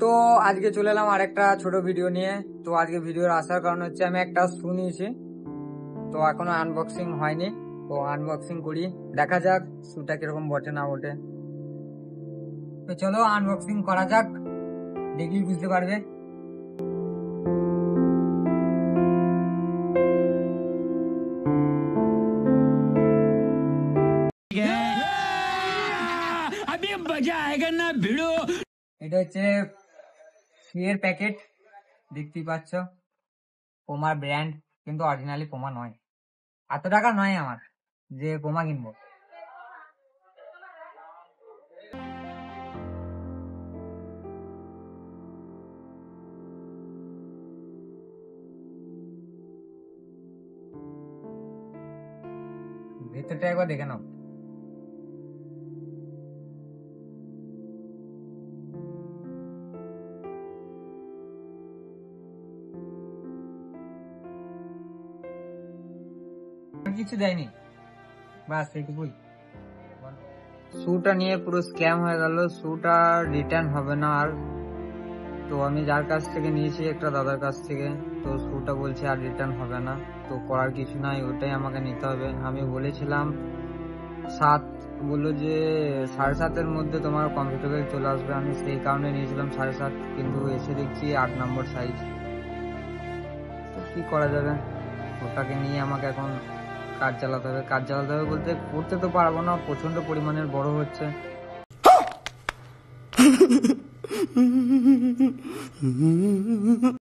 তো আজকে চলে এলাম আরেকটা ছোট ভিডিও নিয়ে। তো আজকে ভিডিওর আসার কারণ হচ্ছে আমি একটা শু নিয়েছি, তো এখনো আনবক্সিং হয়নি। তো আনবক্সিং করি, দেখা যাক শুটা কিরকম বটে না বটে। তো চলো আনবক্সিং করা যাক, দেখলেই বুঝতে পারবে। এটা হচ্ছে শুয়ের প্যাকেট, দেখতেই পাচ্ছ, পোমার ব্র্যান্ড, কিন্তু অরিজিনালি পোমা নয়। এত টাকা নয় আমার যে পোমা কিনবো। ভেতরটা একবার দেখে নাও। কিছু দেয়নি, বাস এইটুকুই। শুটা নিয়ে পুরো স্ক্যাম হয়ে গেল, শুটা রিটার্ন হবে না আর। তো আমি যার কাছ থেকে নিয়েছি, একটা দাদার কাছ থেকে, তো শুটা বলছে আর রিটার্ন হবে না। তো করার কিছু নাই, ওটাই আমাকে নিতে হবে। আমি বলেছিলাম 7, বললো যে 7.5-এর মধ্যে তোমার কমফোর্টেবল চলে আসবে। আমি সেই কারণে নিয়েছিলাম 7.5, কিন্তু এসে দেখছি 8 নম্বর সাইজ। তো কি করা যাবে, ওটাকে নিয়ে আমাকে এখন কাজ চালাতে হবে। কাজ চালাতে হবে বলতে করতে তো পারবো না, প্রচন্ড পরিমাণের বড় হচ্ছে।